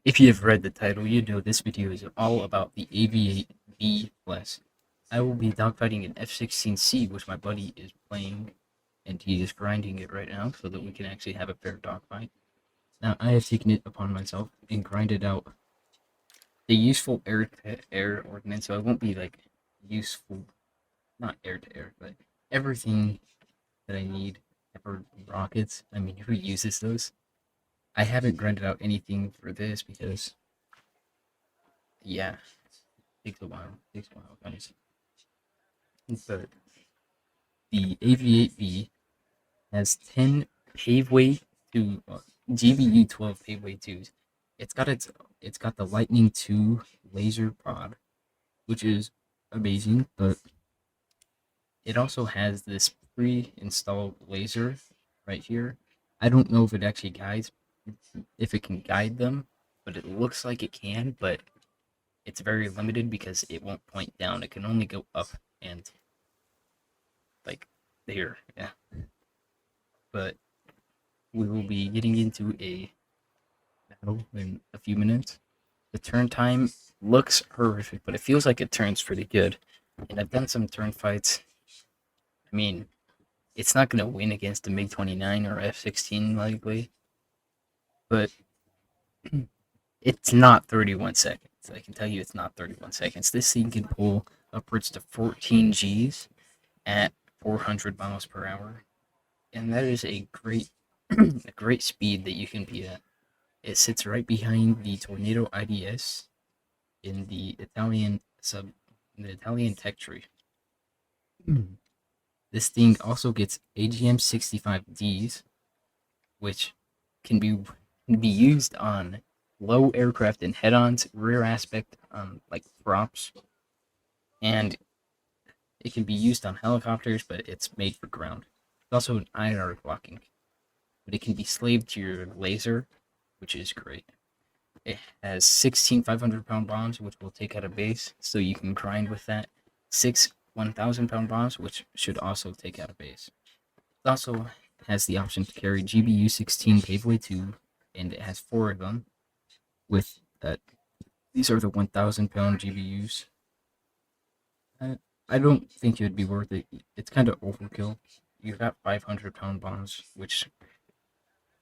If you have read the title, you know this video is all about the AV-8B class. I will be dogfighting an F-16C, which my buddy is playing, and he is grinding it right now so that we can actually have a fair dogfight. Now, I have taken it upon myself and grinded out the useful air-to-air ordnance, so I won't be like useful, not air-to-air, but everything that I need for rockets. I mean, who uses those? I haven't grinded out anything for this because, yeah, takes a while. Takes a while, guys. But the AV-8B has 10 paveway to GBU 12 paveway twos. It's got the Lightning 2 laser pod, which is amazing, but it also has this pre-installed laser right here. I don't know if it actually guides, if it can guide them, but it looks like it can, but it's very limited because it won't point down. It can only go up and like there, yeah. But we will be getting into a battle in a few minutes. The turn time looks horrific, but it feels like it turns pretty good. And I've done some turn fights. I mean, it's not going to win against the MiG 29 or F 16 likely, but it's not 31 seconds. I can tell you it's not 31 seconds. This thing can pull upwards to 14 Gs at 400 miles per hour. And that is a great a great speed that you can be at. It sits right behind the Tornado IDS in the Italian tech tree. This thing also gets AGM 65Ds, which can be used on low aircraft and head-ons, rear aspect, like props, and it can be used on helicopters, but it's made for ground. It's also an IR blocking, but it can be slaved to your laser, which is great. It has 16 500-pound bombs, which will take out a base, so you can grind with that. 6 1,000-pound bombs, which should also take out a base. It also has the option to carry GBU 16 paveway 2, and it has 4 of them. With that, these are the 1,000-pound GBUs. I don't think it would be worth it. It's kind of overkill. You've got 500-pound bombs, which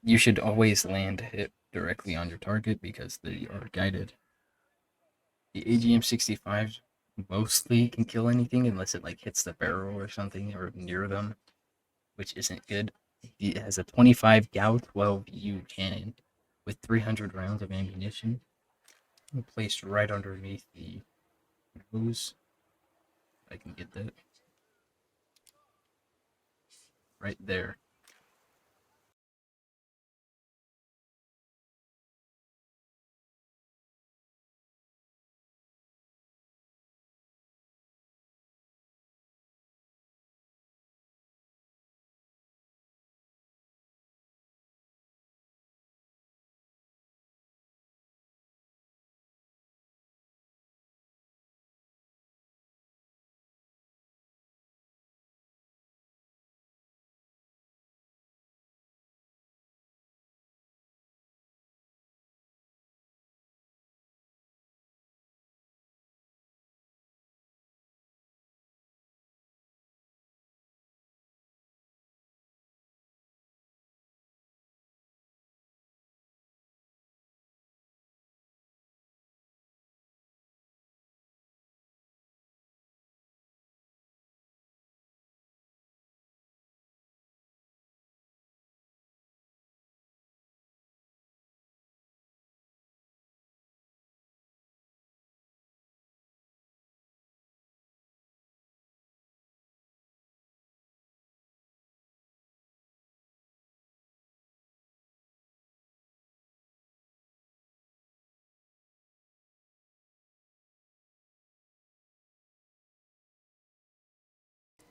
you should always land it directly on your target because they are guided. The AGM 65 mostly can kill anything unless it like hits the barrel or something or near them, which isn't good. It has a 25 Gao 12U cannon with 300 rounds of ammunition placed right underneath the nose. I can get that right there.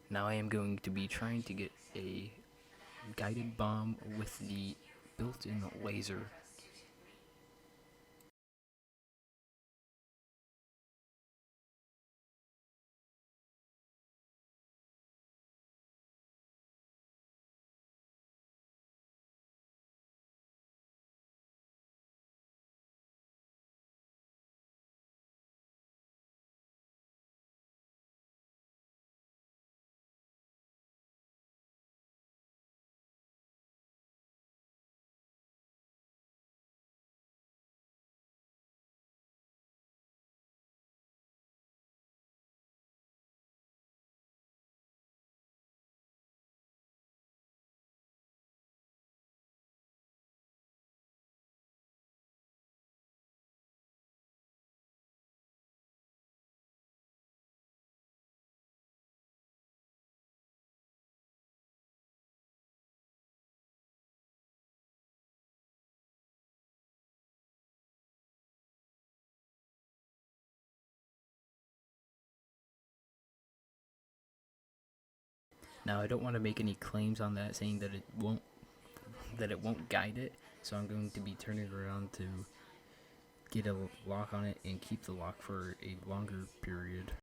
Now I am going to be trying to get a guided bomb with the built-in laser. Now I don't want to make any claims on that, saying that it won't guide it. So I'm going to be turning around to get a lock on it and keep the lock for a longer period.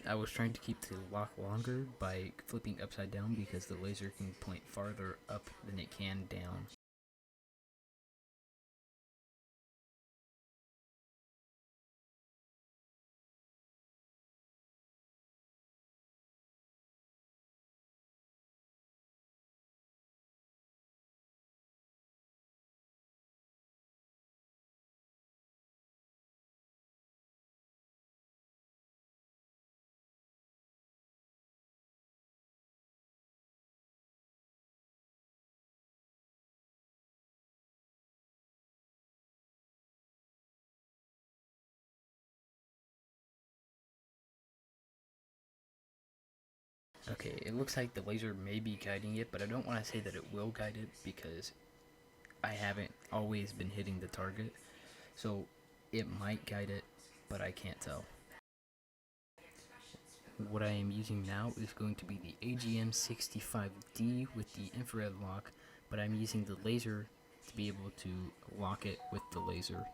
I was trying to keep the lock longer by flipping upside down because the laser can point farther up than it can down. Okay, it looks like the laser may be guiding it, but I don't want to say that it will guide it because I haven't always been hitting the target. So it might guide it, but I can't tell. What I am using now is going to be the AGM65D with the infrared lock, but I'm using the laser to be able to lock it with the laser.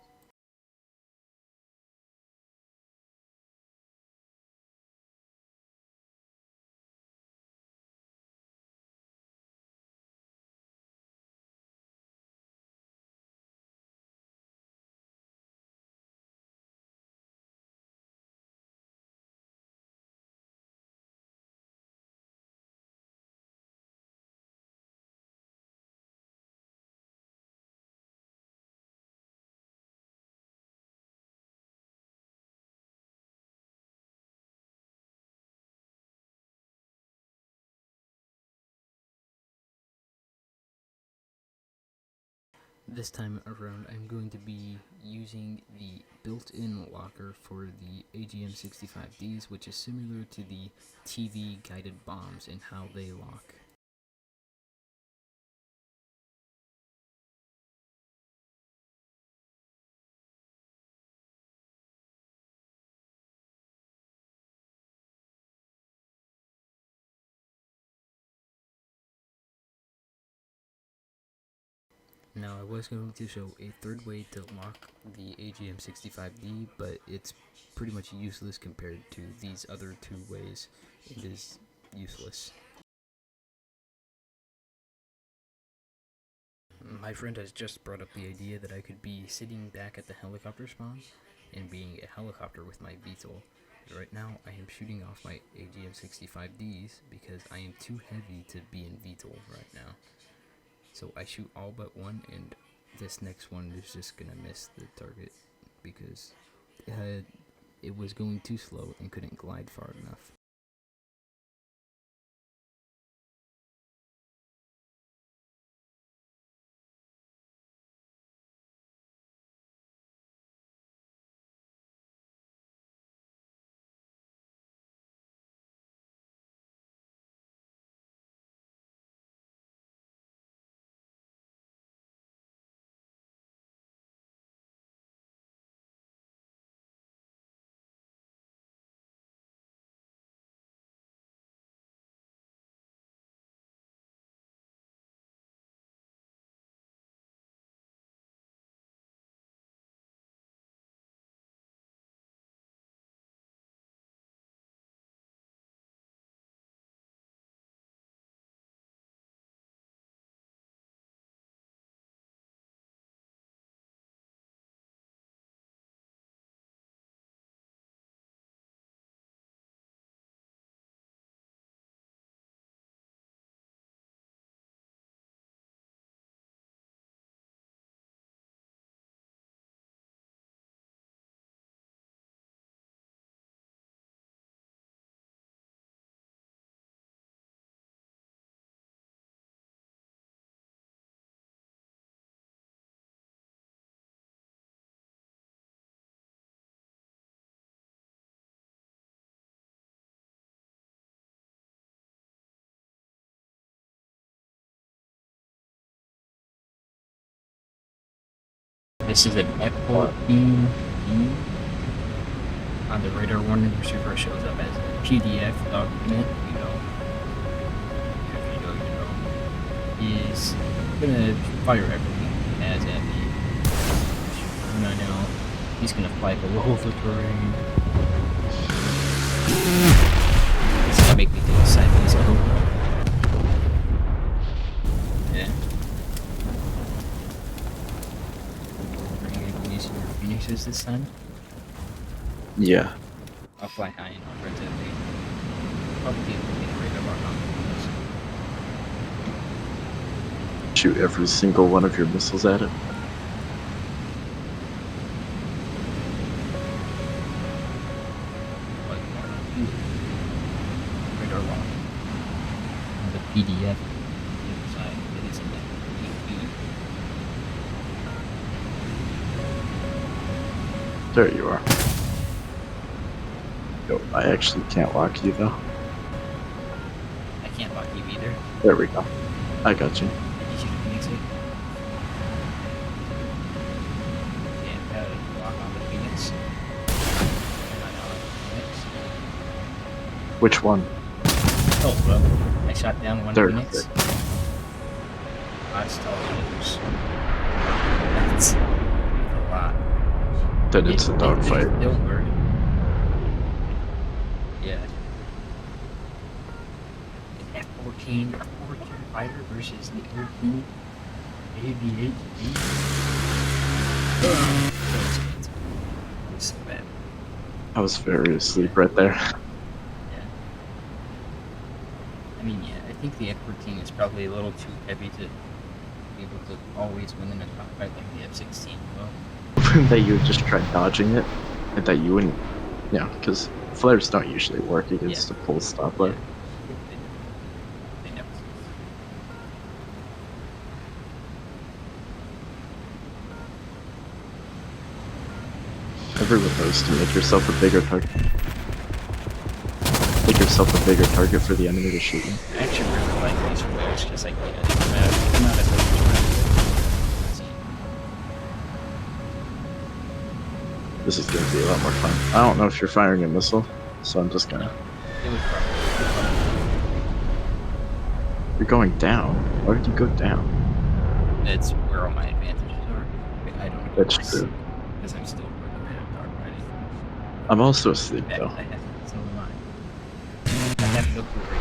This time around, I'm going to be using the built-in locker for the AGM65Ds, which is similar to the TV guided bombs and how they lock. Now I was going to show a third way to lock the AGM65D, but it's pretty much useless compared to these other two ways. It is useless. My friend has just brought up the idea that I could be sitting back at the helicopter spawn and being a helicopter with my VTOL. Right now I am shooting off my AGM65Ds because I am too heavy to be in VTOL right now. So I shoot all but one, and this next one is just gonna miss the target because it was going too slow and couldn't glide far enough. this is an F-14B. On the radar warning receiver shows up as a PDF document, is gonna fire everything as at me. And I know he's gonna fly below the terrain. It's gonna make me do a sideways go. Yeah. Are you gonna be using your Phoenixes this time? Yeah. I'll fly high and I'll rotate. Probably get rid of our confidence. Shoot every single one of your missiles at it. Like radar lock. And the PDF inside it is an AV-8B. There you are. Yo, I actually can't lock you though. I can't lock you either. There we go. I got you. I need you to Phoenix it. Can't lock on the Phoenix. Which one? Oh, well, I shot down one There. Phoenix. I still lose. That's a lot. Then it's a dogfight. Don't worry. Yeah. An F-14 fighter versus the Air-2 AV-8B. That was so bad. I was very asleep right there. Yeah. I mean, yeah, I think the F-14 is probably a little too heavy to be able to always win in a cockpit like the F-16 will. That you would just try dodging it, and that you wouldn't, because flares don't usually work against a full stoplet. Yeah. They never. Everyone knows to make yourself a bigger target. Make yourself a bigger target for the enemy to shoot you. I actually really like these flares because I can come out of the This is gonna be a lot more fun. I don't know if you're firing a missile, so I'm just gonna... It was probably. You're going down. Why would you go down? That's where all my advantages are. I don't know. That's true. Because I'm still working on dog riding. I'm also asleep I though. have, so am I. I have no clue where you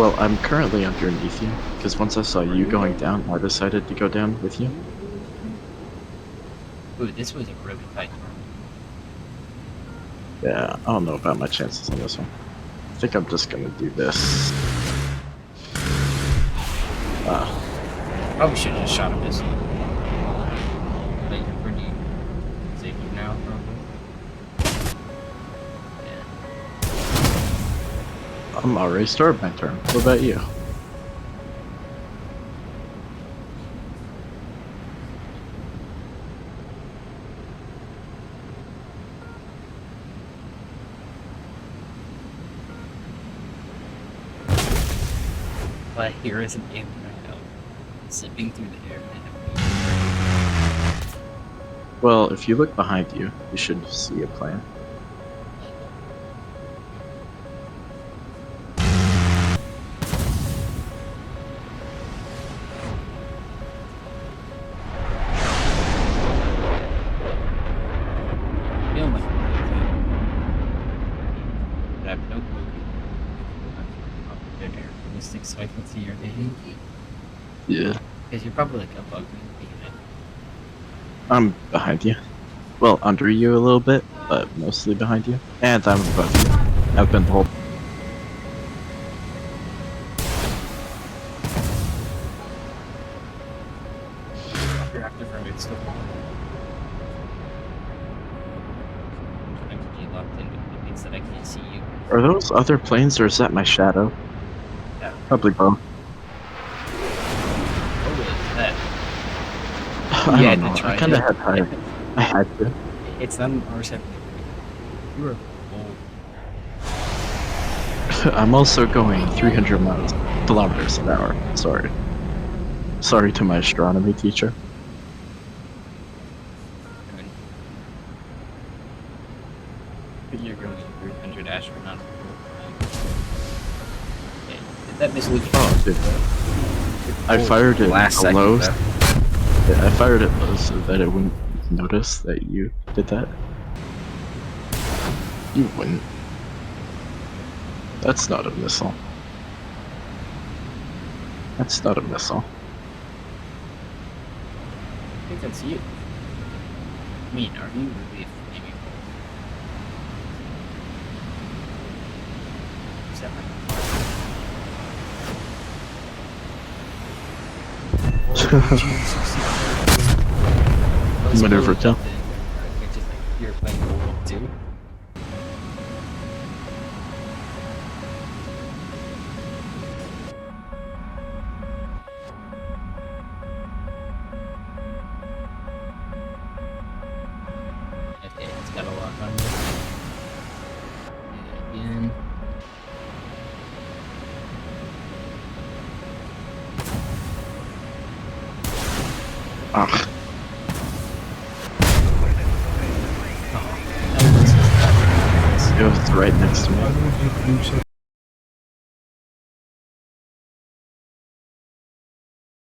are. Well, I'm currently underneath you, because once I saw you going down, I decided to go down with you. Ooh, this was a really tight turn. Yeah, I don't know about my chances on this one. I think I'm just gonna do this. Probably should have just shot a missile. But you're pretty disabled now, probably. Yeah. I'm already started my turn. What about you? But here is an aim right now, zipping through the air. Well, if you look behind you, you should see a plane. I feel like but I have no clue. Realistic cyclicity you're taking. Yeah. Because you're probably like above me behind. I'm behind you. Well, under you a little bit, but mostly behind you. And I'm above you. I've been the whole... You're active from it still. I'm pretty locked in, but it means that I can't see you. Are those other planes, or is that my shadow? Yeah. Probably both. What was that? I You don't had to know. try I kind of it. had higher. I had to. It's not an R7. You were old. I'm also going 300 kilometers an hour. Sorry. Sorry to my astronomy teacher. You're going 300 astronaut. Okay. Did that miss Luke? Oh, dude. I fired it last low. second. Yeah, I fired it low so that it wouldn't notice that you did that. You wouldn't. That's not a missile. That's not a missile. I think that's you. I mean, are you really a flaming? Is that Maneuver kill. It's just like you're playing World War II. Okay, it's got a lock on it. And again. Ah, Oh, that was it was right next to me. Why would you do so?